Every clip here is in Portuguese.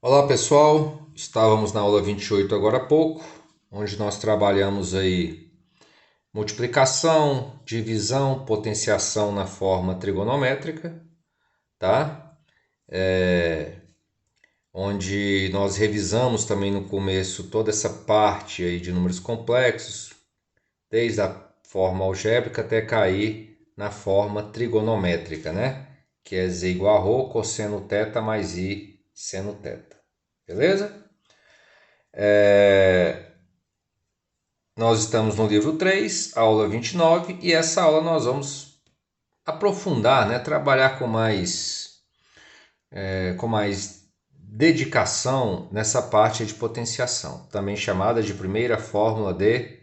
Olá pessoal, estávamos na aula 28 agora há pouco, onde nós trabalhamos aí multiplicação, divisão, potenciação na forma trigonométrica, tá? Onde nós revisamos também no começo toda essa parte aí de números complexos, desde a forma algébrica até cair na forma trigonométrica, né? Que é z igual a ρ cosseno θ mais i seno θ. Beleza? Nós estamos no livro 3, aula 29, e essa aula nós vamos aprofundar, né? Trabalhar com mais dedicação nessa parte de potenciação, também chamada de primeira fórmula de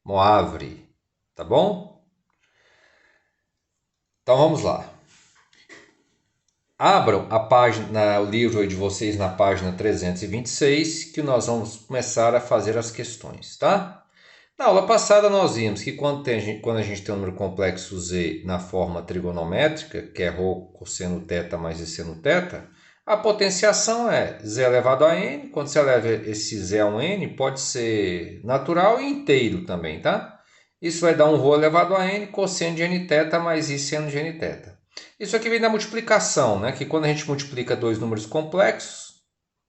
Moivre, tá bom? Então vamos lá. Abram a página, o livro de vocês na página 326, que nós vamos começar a fazer as questões, tá? Na aula passada nós vimos que quando a gente tem um número complexo z na forma trigonométrica, que é ρ cosseno θ mais i seno θ, a potenciação é z elevado a n. Quando você eleva esse z a um n, pode ser natural e inteiro também, tá? Isso vai dar um ρ elevado a n cosseno de nθ mais i seno de nθ. Isso aqui vem da multiplicação, né? Que quando a gente multiplica dois números complexos,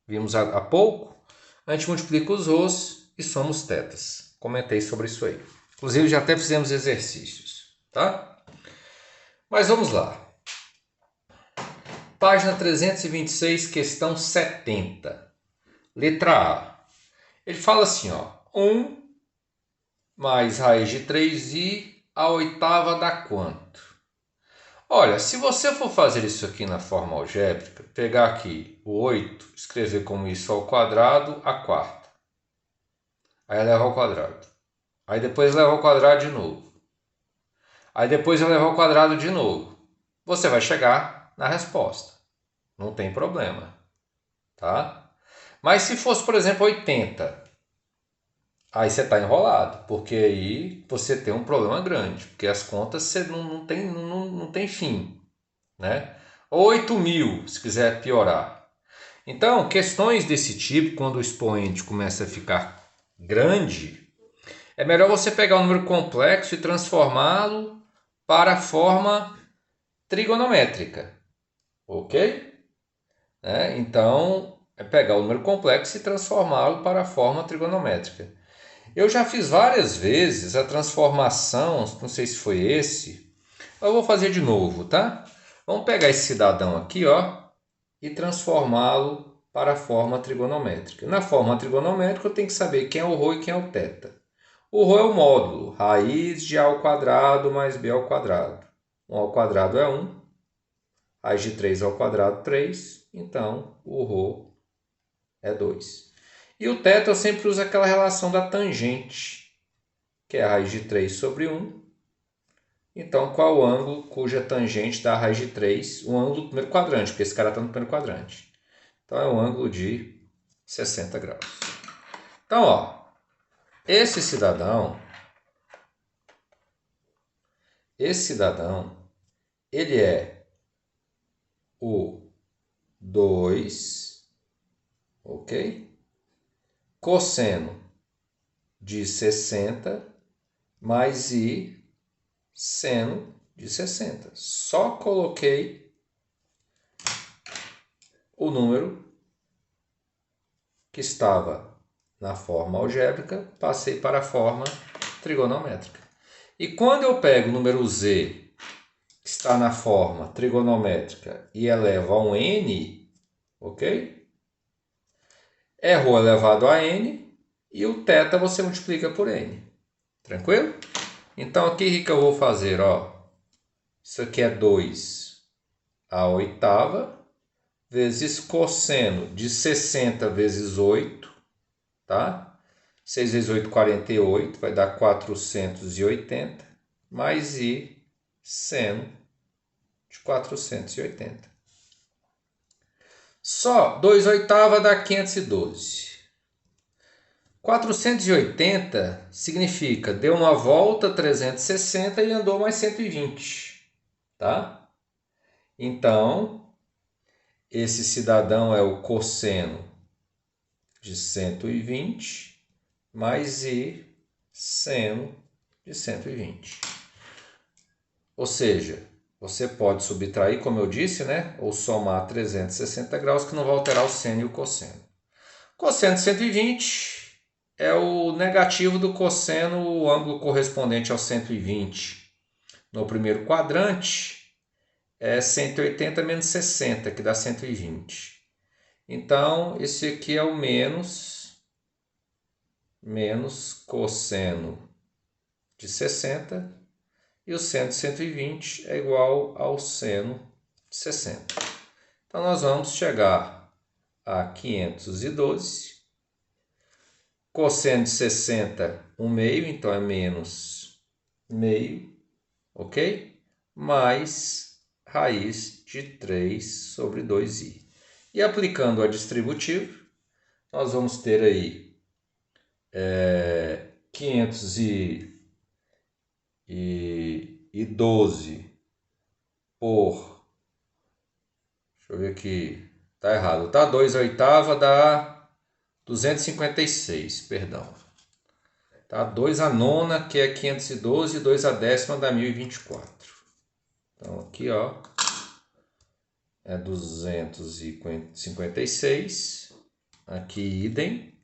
vimos há pouco, a gente multiplica os r's e soma os θs. Comentei sobre isso aí. Inclusive já até fizemos exercícios, tá? Mas vamos lá. Página 326, questão 70. Letra A. Ele fala assim, ó. 1 mais raiz de 3i a oitava dá quanto? Olha, se você for fazer isso aqui na forma algébrica, pegar aqui o 8, escrever como isso ao quadrado, a quarta. Aí eleva ao quadrado. Aí depois eleva ao quadrado de novo. Aí depois eleva ao quadrado de novo. Você vai chegar na resposta. Não tem problema, tá? Mas se fosse, por exemplo, 80, aí você está enrolado, porque aí você tem um problema grande, porque as contas você não tem fim, né? Ou 8.000, se quiser piorar. Então, questões desse tipo, quando o expoente começa a ficar grande, é melhor você pegar um número complexo e transformá-lo para a forma trigonométrica, ok? Então, é pegar o número complexo e transformá-lo para a forma trigonométrica. Eu já fiz várias vezes a transformação, não sei se foi esse, eu vou fazer de novo, tá? Vamos pegar esse cidadão aqui, ó, e transformá-lo para a forma trigonométrica. Na forma trigonométrica eu tenho que saber quem é o ρ e quem é o θ. O ρ é o módulo, raiz de a ao quadrado mais b ao quadrado. 1 ao quadrado é 1, raiz de 3 ao quadrado 3, então o ρ é 2. E o θ eu sempre uso aquela relação da tangente, que é a raiz de 3 sobre 1. Então, qual o ângulo cuja tangente dá a raiz de 3? O ângulo do primeiro quadrante, porque esse cara está no primeiro quadrante. Então, é um ângulo de 60 graus. Então, ó, esse cidadão, ele é o 2, ok? Cosseno de 60 mais i seno de 60. Só coloquei o número que estava na forma algébrica, passei para a forma trigonométrica. E quando eu pego o número z, que está na forma trigonométrica, e elevo a um n, ok? É ρ elevado a n, e o θ você multiplica por n. Tranquilo? Então aqui o que eu vou fazer? Ó, isso aqui é 2 à oitava, vezes cosseno de 60 vezes 8, tá? 6 vezes 8, 48, vai dar 480, mais i seno de 480. Só 2 oitavas dá 512. 480 significa deu uma volta 360 e andou mais 120, tá? Então, esse cidadão é o cosseno de 120 mais I seno de 120. Ou seja, você pode subtrair, como eu disse, né? Ou somar 360 graus, que não vai alterar o seno e o cosseno. Cosseno de 120 é o negativo do cosseno, o ângulo correspondente ao 120. No primeiro quadrante é 180 menos 60, que dá 120. Então, esse aqui é o menos cosseno de 60 e o seno de 120 é igual ao seno de 60. Então, nós vamos chegar a 512. Cosseno de 60, 1/2, então é menos meio, ok? Mais raiz de 3 sobre 2i. E aplicando a distributiva, nós vamos ter aí 512 por... Deixa eu ver aqui. Tá errado, tá? 2/8 dá 256, perdão. Tá? 2/9, que é 512, e 2/10 dá 1024. Então aqui, ó, é 256. Aqui, idem.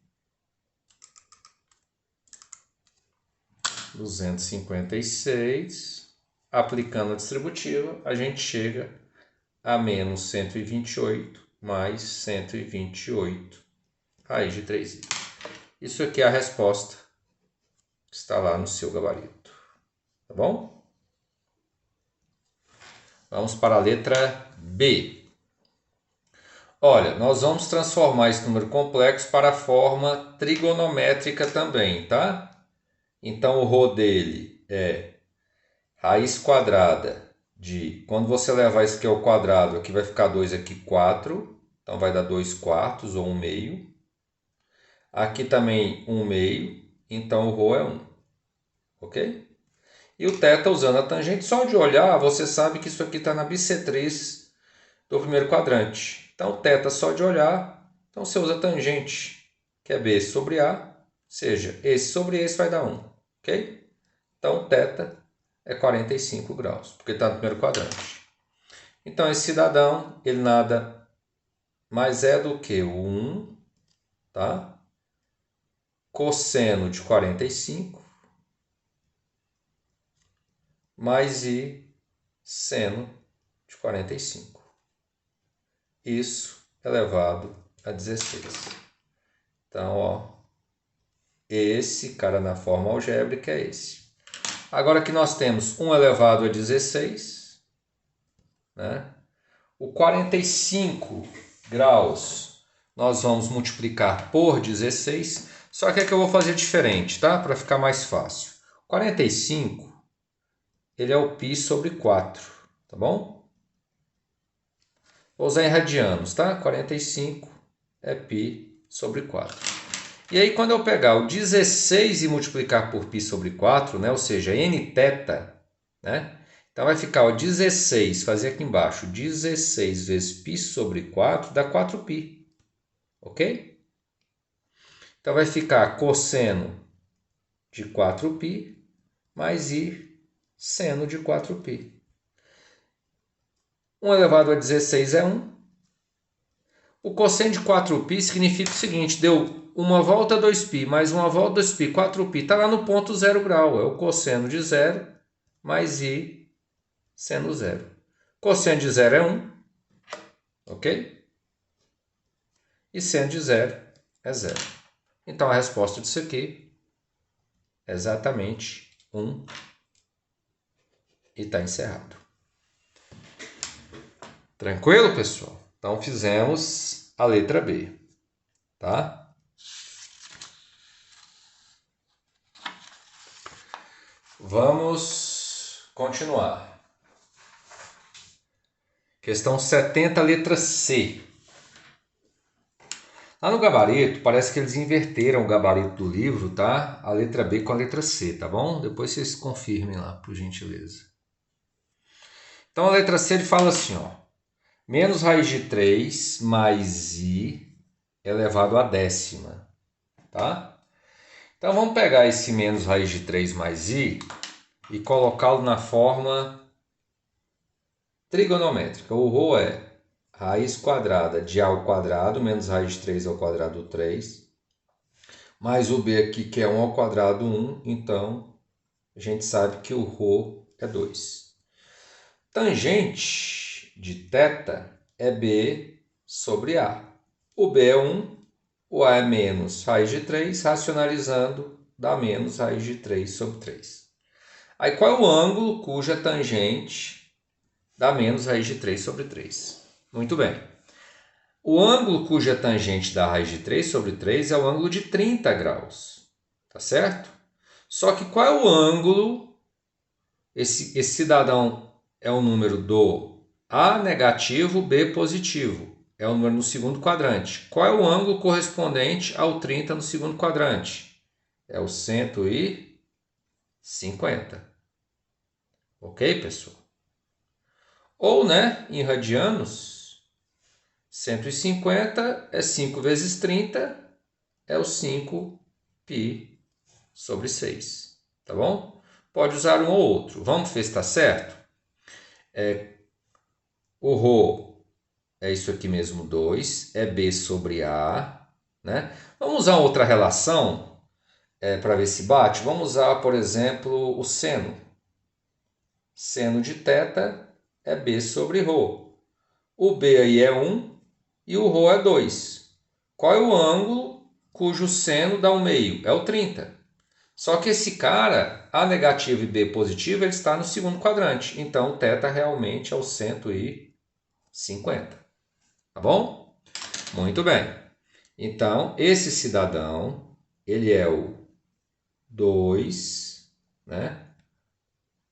256. Aplicando a distributiva, a gente chega a menos 128 mais 128 raiz de 3i. Isso aqui é a resposta que está lá no seu gabarito. Tá bom? Vamos para a letra B. Olha, nós vamos transformar esse número complexo para a forma trigonométrica também, tá? Então, o ρ dele é raiz quadrada de... Quando você levar isso aqui ao quadrado, aqui vai ficar 2, aqui 4. Então, vai dar 2/4 ou 1/2. Aqui também 1/2. Então, o ρ é 1. Ok? E o θ, usando a tangente, só de olhar, você sabe que isso aqui está na bissetriz do primeiro quadrante. Então, θ só de olhar, então você usa a tangente, que é B sobre A, ou seja, esse sobre esse vai dar 1, ok? Então, θ é 45 graus, porque está no primeiro quadrante. Então, esse cidadão, ele nada mais é do que o 1, tá? Cosseno de 45, mais I seno de 45. Isso elevado a 16. Então, ó, esse cara na forma algébrica é esse. Agora que nós temos 1 elevado a 16, né? O 45 graus nós vamos multiplicar por 16, só que aqui eu vou fazer diferente, tá? Para ficar mais fácil. 45, ele é o π sobre 4, tá bom? Vou usar em radianos, tá? 45 é π sobre 4. E aí, quando eu pegar o 16 e multiplicar por π sobre 4, né? Ou seja, nθ, né? Então, vai ficar o 16, fazer aqui embaixo, 16 vezes π sobre 4 dá 4π, ok? Então, vai ficar cosseno de 4π mais I seno de 4π. 1 elevado a 16 é 1. O cosseno de 4π significa o seguinte, deu uma volta 2π mais uma volta 2π, 4π, está lá no ponto 0 grau, é o cosseno de 0 mais I seno 0. Cosseno de 0 é 1, ok? E seno de 0 é 0. Então, a resposta disso aqui é exatamente 1 e está encerrado. Tranquilo, pessoal? Então, fizemos a letra B, tá? Vamos continuar. Questão 70, letra C. Lá no gabarito, parece que eles inverteram o gabarito do livro, tá? A letra B com a letra C, tá bom? Depois vocês confirmem lá, por gentileza. Então, a letra C ele fala assim, ó. Menos raiz de 3 mais I elevado à décima, tá? Então vamos pegar esse menos raiz de 3 mais i e colocá-lo na forma trigonométrica. O ρ é raiz quadrada de a ao quadrado menos raiz de 3 ao quadrado 3, mais o b aqui que é 1 ao quadrado 1, então a gente sabe que o ρ é 2. Tangente de θ é b sobre a. O b é 1, o a é menos raiz de 3, racionalizando dá menos raiz de 3 sobre 3. Aí qual é o ângulo cuja tangente dá menos raiz de 3 sobre 3? Muito bem. O ângulo cuja tangente dá raiz de 3 sobre 3 é o ângulo de 30 graus. Tá certo? Só que qual é o ângulo? Esse cidadão é o número do A negativo, B positivo. É o número no segundo quadrante. Qual é o ângulo correspondente ao 30 no segundo quadrante? É o 150. Ok, pessoal? Ou, né, em radianos, 150 é 5 vezes 30, é o 5π sobre 6. Tá bom? Pode usar um ou outro. Vamos ver se está certo? O ρ é isso aqui mesmo, 2, é b sobre a, né? Vamos usar outra relação para ver se bate. Vamos usar, por exemplo, o seno. Seno de θ é b sobre ρ. O b aí é 1 e o ρ é 2. Qual é o ângulo cujo seno dá 1 meio? É o 30. Só que esse cara, A negativo e B positivo, ele está no segundo quadrante. Então, o θ realmente é o 150. Tá bom? Muito bem. Então, esse cidadão, ele é o 2, né?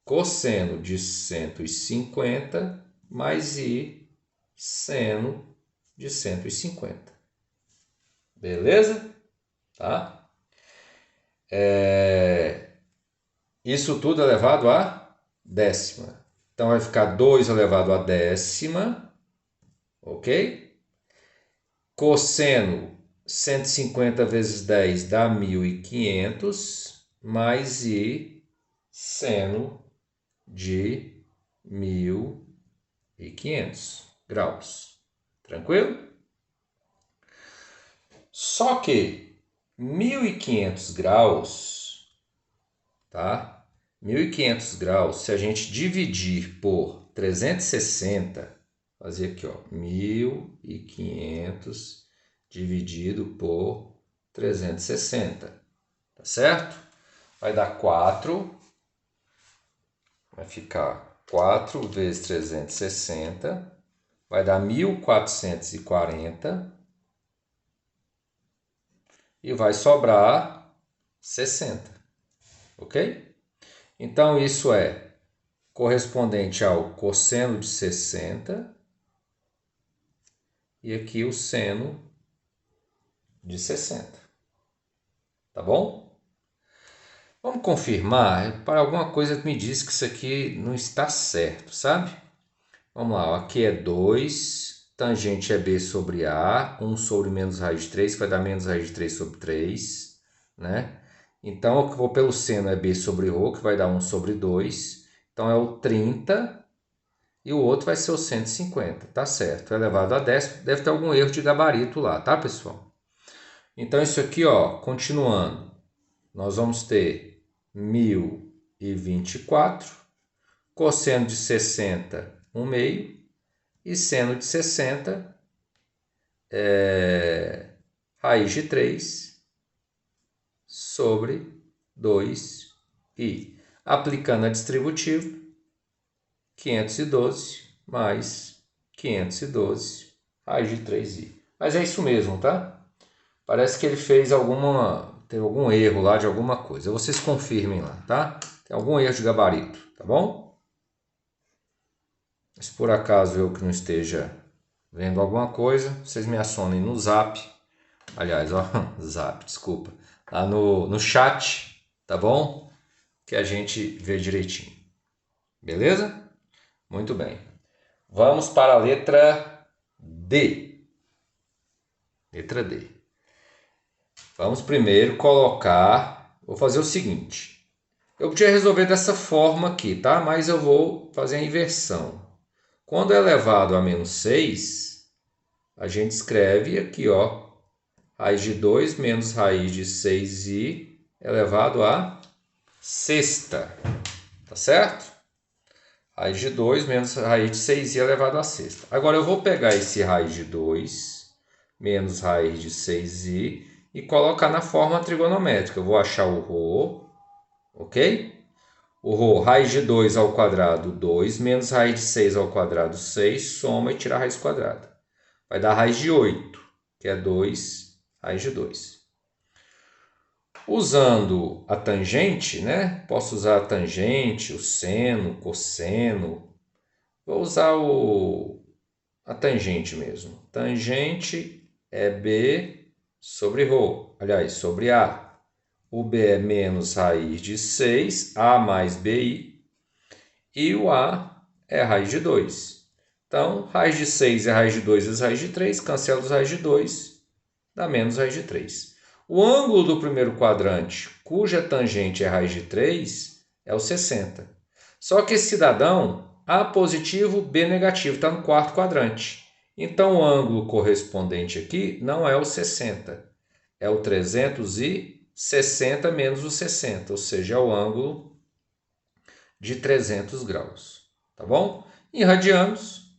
Cosseno de 150 mais i seno de 150. Beleza? Tá? Isso tudo elevado à décima. Então vai ficar 2 elevado à décima, ok? Cosseno 150 vezes 10 dá 1.500, mais i seno de 1.500 graus. Tranquilo? Só que 1.500 graus, tá? 1.500 graus, se a gente dividir por 360, fazer aqui, ó, 1.500 dividido por 360, tá certo? Vai dar 4, vai ficar 4 vezes 360, vai dar 1.440 e vai sobrar 60, ok? Então, isso é correspondente ao cosseno de 60 e aqui o seno de 60. Tá bom? Vamos confirmar. Para alguma coisa que me diz que isso aqui não está certo, sabe? Vamos lá. Ó. Aqui é 2, tangente é b sobre a, 1 sobre menos raiz de 3, que vai dar menos raiz de 3 sobre 3, né? Então, eu vou pelo seno é b sobre ρ, que vai dar 1 sobre 2. Então, é o 30 e o outro vai ser o 150. Tá certo. Elevado a décimo. Deve ter algum erro de gabarito lá, tá, pessoal? Então, isso aqui, ó, continuando. Nós vamos ter 1.024. Cosseno de 60, 1 meio. E seno de 60 é raiz de 3 sobre 2i. Aplicando a distributiva, 512 mais 512, raiz de 3i. Mas é isso mesmo, tá? Parece que ele fez teve algum erro lá de alguma coisa. Vocês confirmem lá, tá? Tem algum erro de gabarito, tá bom? Se por acaso eu que não esteja vendo alguma coisa, vocês me acionem no zap. Aliás, ó, zap, desculpa. Lá no chat, tá bom? Que a gente vê direitinho. Beleza? Muito bem. Vamos para a letra D. Letra D. Vamos primeiro colocar... Vou fazer o seguinte. Eu podia resolver dessa forma aqui, tá? Mas eu vou fazer a inversão. Quando é elevado a menos 6, a gente escreve aqui, ó. Raiz de 2 menos raiz de 6i elevado a sexta. Tá certo? Raiz de 2 menos raiz de 6i elevado a sexta. Agora eu vou pegar esse raiz de 2 menos raiz de 6i e colocar na forma trigonométrica. Eu vou achar o ρ, ok? O ρ, raiz de 2 ao quadrado, 2, menos raiz de 6 ao quadrado, 6, soma e tira a raiz quadrada. Vai dar raiz de 8, que é 2, raiz de 2. Usando a tangente, né? Posso usar a tangente, o seno, cosseno. Vou usar a tangente mesmo. Tangente é B sobre ρ, aliás, sobre A. O B é menos raiz de 6, A mais BI. E o A é raiz de 2. Então, raiz de 6 é raiz de 2 vezes raiz de 3. Cancela os raiz de 2, dá menos raiz de 3. O ângulo do primeiro quadrante, cuja tangente é raiz de 3, é o 60. Só que esse cidadão, A positivo, B negativo, está no quarto quadrante. Então, o ângulo correspondente aqui não é o 60, é o 360 menos o 60, ou seja, é o ângulo de 300 graus. Tá bom? Em radianos,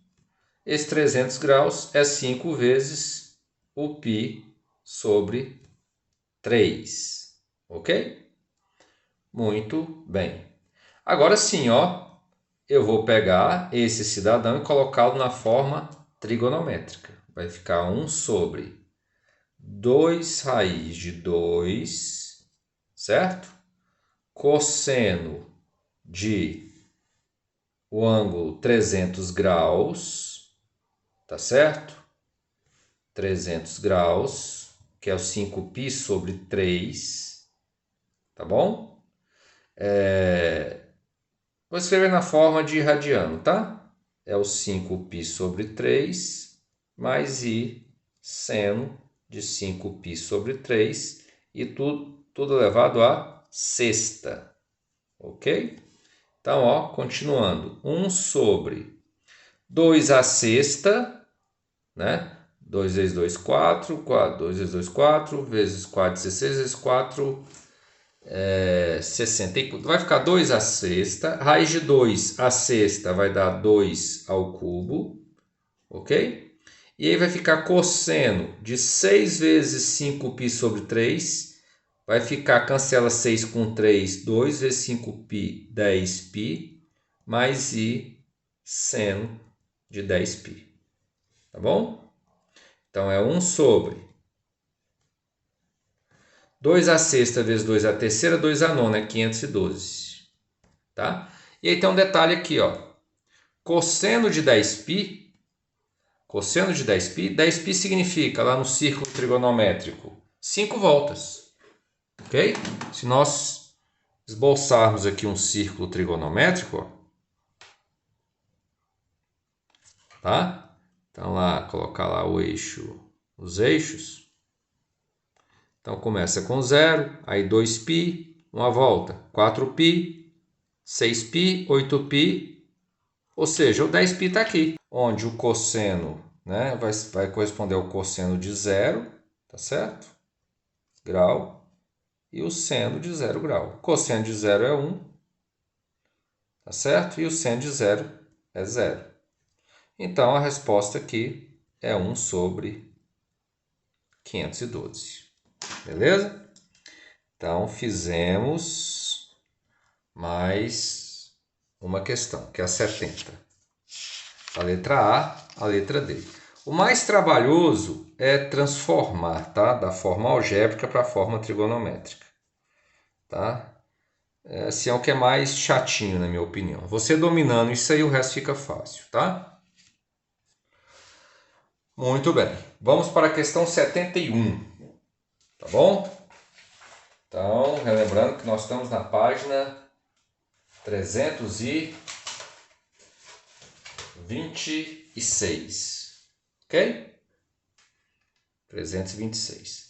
esse 300 graus é 5 vezes o π sobre 3. Ok? Muito bem. Agora sim, ó, eu vou pegar esse cidadão e colocá-lo na forma trigonométrica. Vai ficar 1 sobre 2 raiz de 2, certo? Cosseno de o ângulo 300 graus, tá certo? 300 graus, que é o 5π sobre 3, tá bom? Vou escrever na forma de radiano, tá? É o 5π sobre 3 mais i seno de 5π sobre 3 e tudo elevado a sexta, ok? Então, ó, continuando, 1 sobre 2 a sexta, né? 2 vezes 2, 4, 2 vezes 2, 4, vezes 4, 16, vezes 4, 64. Vai ficar 2 a sexta, raiz de 2 a sexta vai dar 2 ao cubo, ok? E aí vai ficar cosseno de 6 vezes 5π sobre 3, vai ficar, cancela 6 com 3, 2 vezes 5π, 10π, mais i seno de 10π, tá bom? Então, é 1 sobre 2 a sexta vezes 2 a terceira, 2 a nona, é 512. Tá? E aí tem um detalhe aqui, ó. Cosseno de 10π, 10π significa, lá no círculo trigonométrico, 5 voltas. Ok? Se nós esboçarmos aqui um círculo trigonométrico, ó, tá? Então, lá, colocar lá o eixo, os eixos. Então, começa com 0, aí 2π, uma volta, 4π, 6π, 8π, ou seja, o 10π está aqui, onde o cosseno, né, vai corresponder ao cosseno de 0, tá certo? Grau, e o seno de 0 grau. O cosseno de 0 é 1, tá certo? E o seno de 0 é 0. Então, a resposta aqui é 1 sobre 512. Beleza? Então, fizemos mais uma questão, que é a 70. A letra A, a letra D. O mais trabalhoso é transformar, tá? Da forma algébrica para a forma trigonométrica. Tá? Esse é o que é mais chatinho, na minha opinião. Você dominando isso aí, o resto fica fácil, tá? Muito bem. Vamos para a questão 71. Tá bom? Então, relembrando que nós estamos na página 326. Ok? 326.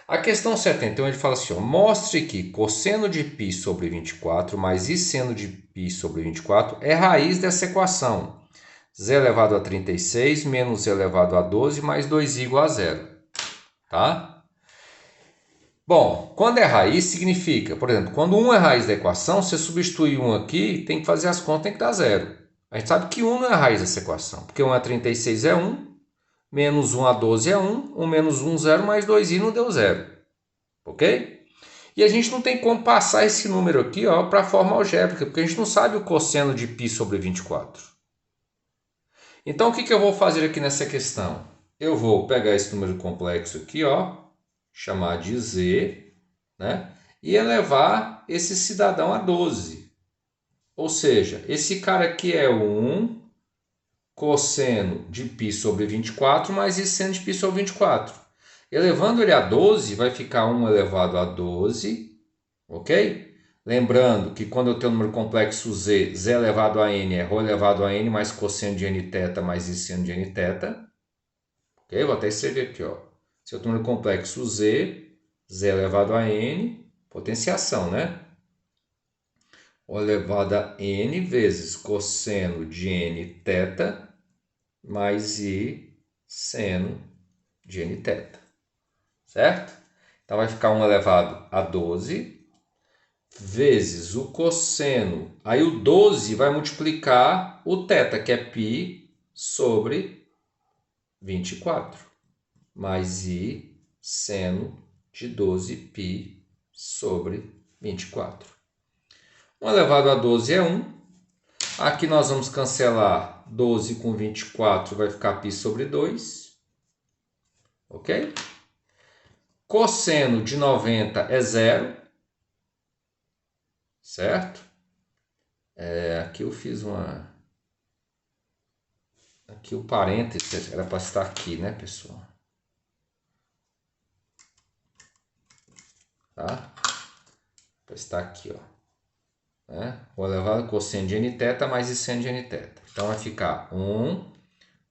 A questão 71, ele fala assim, ó, mostre que cosseno de π sobre 24 mais i seno de π sobre 24 é raiz dessa equação. Z elevado a 36 menos Z elevado a 12 mais 2i igual a 0. Tá? Bom, quando é raiz significa, por exemplo, quando 1 é raiz da equação, você substitui 1 aqui, tem que fazer as contas, tem que dar 0. A gente sabe que 1 não é raiz dessa equação, porque 1 a 36 é 1, menos 1 a 12 é 1, 1 menos 1, 0, mais 2i não deu 0. Ok? E a gente não tem como passar esse número aqui para a forma algébrica, porque a gente não sabe o cosseno de π sobre 24. Então, o que eu vou fazer aqui nessa questão? Eu vou pegar esse número complexo aqui, chamar de z, né? E elevar esse cidadão a 12. Ou seja, esse cara aqui é 1 cosseno de π sobre 24 mais i seno de π sobre 24. Elevando ele a 12, vai ficar 1 elevado a 12, ok? Lembrando que quando eu tenho um número complexo z, z elevado a n é ρ elevado a n mais cosseno de nθ mais i seno de nθ. Ok? Vou até escrever aqui, Se eu tenho um número complexo z, z elevado a n, potenciação, né? ρ elevado a n vezes cosseno de nθ mais i seno de nθ. Certo? Então vai ficar 1 elevado a 12 vezes o cosseno. Aí o 12 vai multiplicar o θ, que é π sobre 24, mais i seno de 12π sobre 24. 1 elevado a 12 é 1. Aqui nós vamos cancelar 12 com 24, vai ficar π sobre 2. Ok? Cosseno de 90 é 0. Certo? Aqui eu fiz uma... Aqui o parênteses era para estar aqui, né, pessoal? Tá? Para estar aqui, né? O elevado ao cosseno de nθ mais i seno de nθ. Então vai ficar 1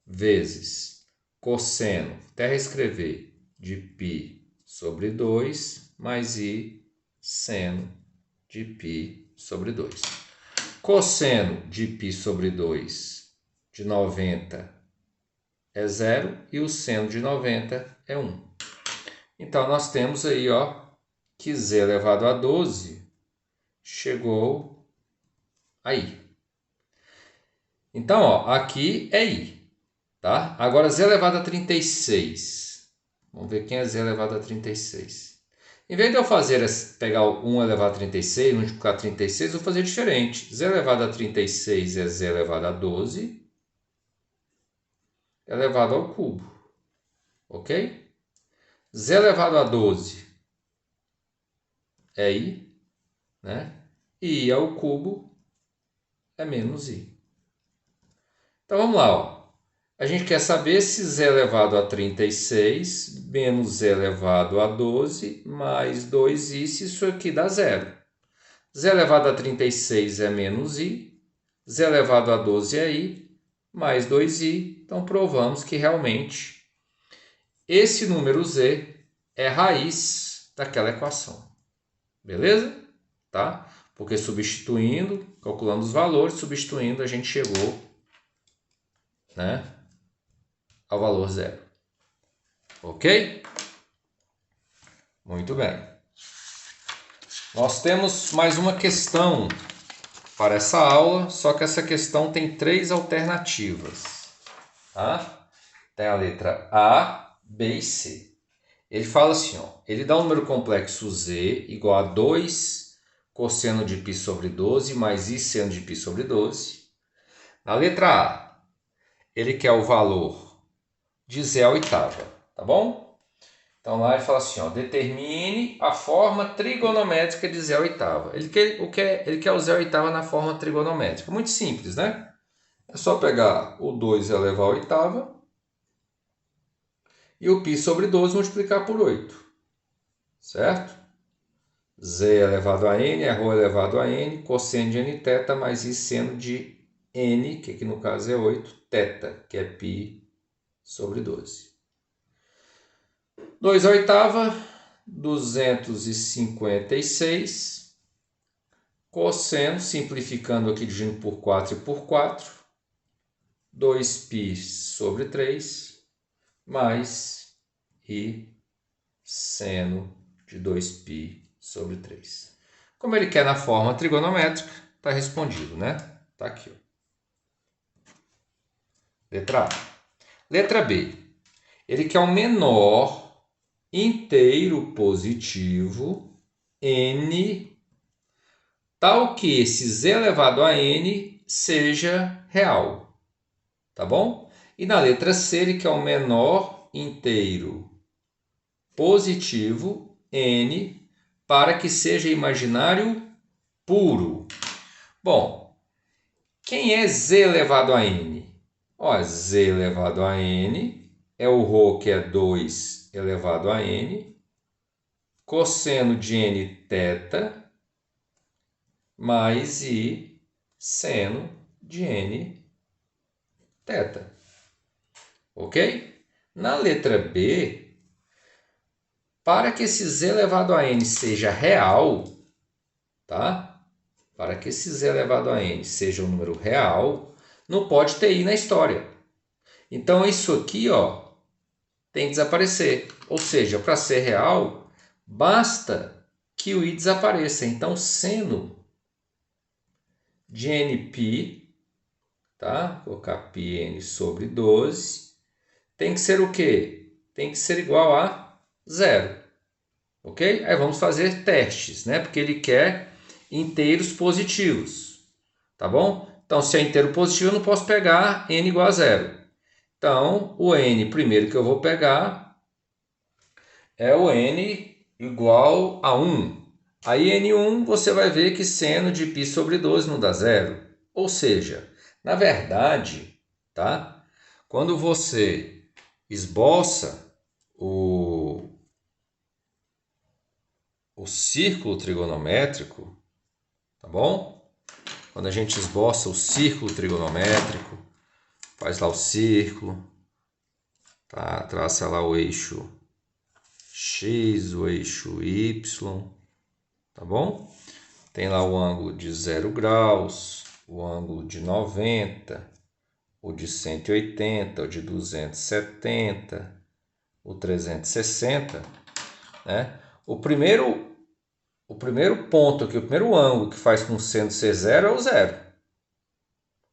vezes cosseno, até reescrever, de π sobre 2 mais i seno de π sobre 2. Cosseno de π sobre 2 de 90 é 0 e o seno de 90 é 1. Então, nós temos aí que z elevado a 12 chegou a i. Então, aqui é i. Tá? Agora, z elevado a 36. Vamos ver quem é z elevado a 36. Em vez de eu pegar o 1 elevado a 36, multiplicar 36, eu vou fazer diferente. Z elevado a 36 é z elevado a 12 elevado ao cubo. Ok? Z elevado a 12 é i, né? E i ao cubo é menos i. Então, vamos lá. A gente quer saber se z elevado a 36 menos z elevado a 12 mais 2i, se isso aqui dá zero. Z elevado a 36 é menos i, z elevado a 12 é i, mais 2i. Então, provamos que realmente esse número z é raiz daquela equação. Beleza? Tá? Porque substituindo, calculando os valores, substituindo, a gente chegou, né, ao valor zero. Ok? Muito bem. Nós temos mais uma questão para essa aula, só que essa questão tem 3 alternativas. Tá? Tem a letra A, B e C. Ele fala assim, ele dá um número complexo z igual a 2 cosseno de π sobre 12 mais i seno de π sobre 12. Na letra A, ele quer o valor de z à oitava, tá bom? Então lá ele fala assim, determine a forma trigonométrica de z à oitava. Ele quer o z à oitava na forma trigonométrica. Muito simples, né? É só pegar o 2 elevado à oitava e o π sobre 12 multiplicar por 8. Certo? Z elevado a n é ρ elevado a n, cosseno de nθ mais i seno de n, que aqui no caso é 8, θ, que é π sobre 12. 2 à oitava, 256. Cosseno, simplificando aqui, dividindo por 4 e por 4. 2π sobre 3, mais e seno de 2π sobre 3. Como ele quer na forma trigonométrica, está respondido, né? Está aqui. Ó. Letra A. Letra B. Ele quer o menor inteiro positivo n, tal que esse z elevado a n seja real. Tá bom? E na letra C, ele quer o menor inteiro positivo n para que seja imaginário puro. Bom, quem é z elevado a n? Ó, z elevado a n é o ρ, que é 2 elevado a n, cosseno de n θ, mais i seno de n θ. Ok? Na letra B, para que esse z elevado a n seja real, tá? Para que esse z elevado a n seja um número real, não pode ter i na história. Então, isso aqui, ó, tem que desaparecer. Ou seja, para ser real, basta que o i desapareça. Então, seno de nπ, tá? Vou colocar πn sobre 12, tem que ser o quê? Tem que ser igual a 0. Ok? Aí vamos fazer testes, né? Porque ele quer inteiros positivos, tá bom? Então, se é inteiro positivo, eu não posso pegar n igual a 0. Então, o n primeiro que eu vou pegar é o n igual a 1. Aí, n1, você vai ver que seno de π sobre 12 não dá 0. Ou seja, na verdade, tá? Quando você esboça o círculo trigonométrico, tá bom? Quando a gente esboça o círculo trigonométrico, faz lá o círculo, tá? Traça lá o eixo X, o eixo Y, tá bom? Tem lá o ângulo de 0 graus, o ângulo de 90, o de 180, o de 270, o 360, né? O primeiro ponto aqui, o primeiro ângulo que faz com o seno ser 0 é o 0.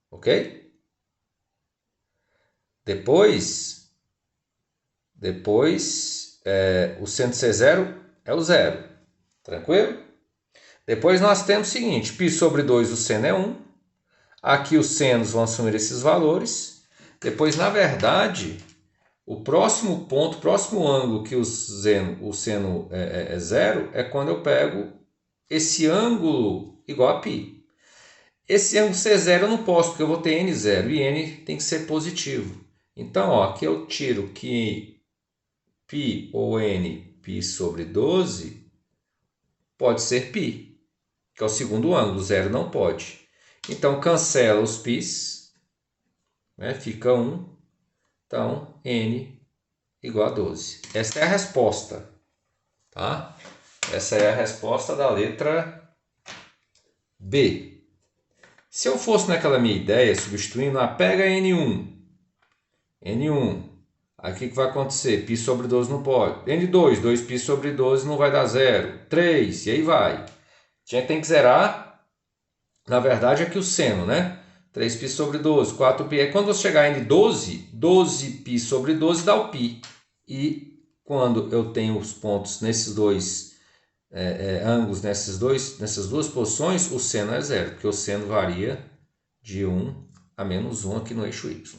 Ok? Depois o seno ser 0 é o 0. Tranquilo? Depois nós temos o seguinte, π sobre 2 o seno é 1. Aqui os senos vão assumir esses valores. Depois, na verdade, o próximo ponto, o próximo ângulo que o seno é 0 é quando eu pego esse ângulo igual a π. Esse ângulo ser 0 eu não posso, porque eu vou ter n0 e n tem que ser positivo. Então, ó, aqui eu tiro que π ou n, π sobre 12, pode ser π, que é o segundo ângulo, 0 não pode. Então, cancela os π's, né? Fica 1. Então, n igual a 12. Esta é a resposta. Tá? Essa é a resposta da letra B. Se eu fosse naquela minha ideia, substituindo, pega n1. n1. Aí o que vai acontecer? π sobre 12 não pode. n2, 2π sobre 12 não vai dar 0. 3, e aí vai. Tem que zerar, na verdade, aqui o seno, né? 3π sobre 12, 4π. Aí quando você chegar em n12, 12π sobre 12 dá o π. E quando eu tenho os pontos nesses dois ângulos, nessas duas posições, o seno é 0, porque o seno varia de 1 a menos 1 aqui no eixo y.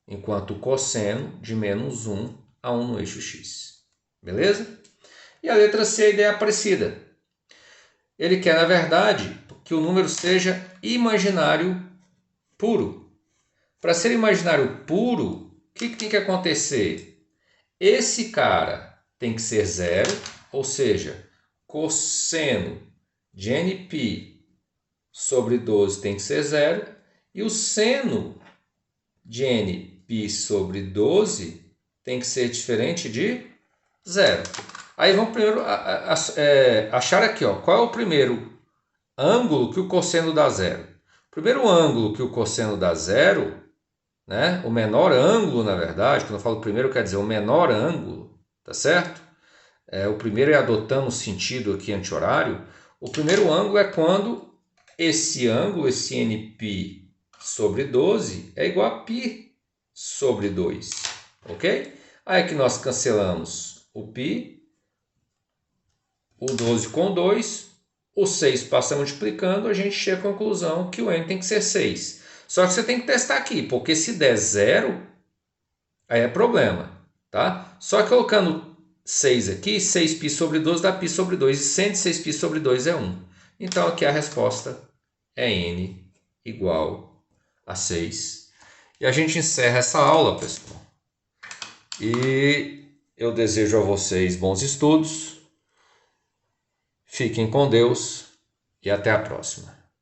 Enquanto o cosseno de menos 1 a 1 no eixo x. Beleza? E a letra C, a ideia é parecida. Ele quer, na verdade, que o número seja imaginário puro. Para ser imaginário puro, o que tem que acontecer? Esse cara tem que ser 0, ou seja, cosseno de nπ sobre 12 tem que ser 0, e o seno de nπ sobre 12 tem que ser diferente de 0. Aí vamos primeiro achar aqui, ó, qual é o primeiro ângulo que o cosseno dá 0. O primeiro ângulo que o cosseno dá 0, né? O menor ângulo, na verdade, quando eu falo primeiro, quer dizer o menor ângulo, tá certo? O primeiro é adotando o sentido aqui anti-horário. O primeiro ângulo é quando esse ângulo, esse nπ sobre 12, é igual a π sobre 2, ok? Aí que nós cancelamos o π, o 12 com 2, o 6 passa multiplicando, a gente chega à conclusão que o n tem que ser 6. Só que você tem que testar aqui, porque se der 0, aí é problema, tá? Só que colocando 6 aqui, 6π sobre 12 dá π sobre 2, e 106π sobre 2 é 1. Então aqui a resposta é n igual a 6. E a gente encerra essa aula, pessoal. E eu desejo a vocês bons estudos. Fiquem com Deus e até a próxima.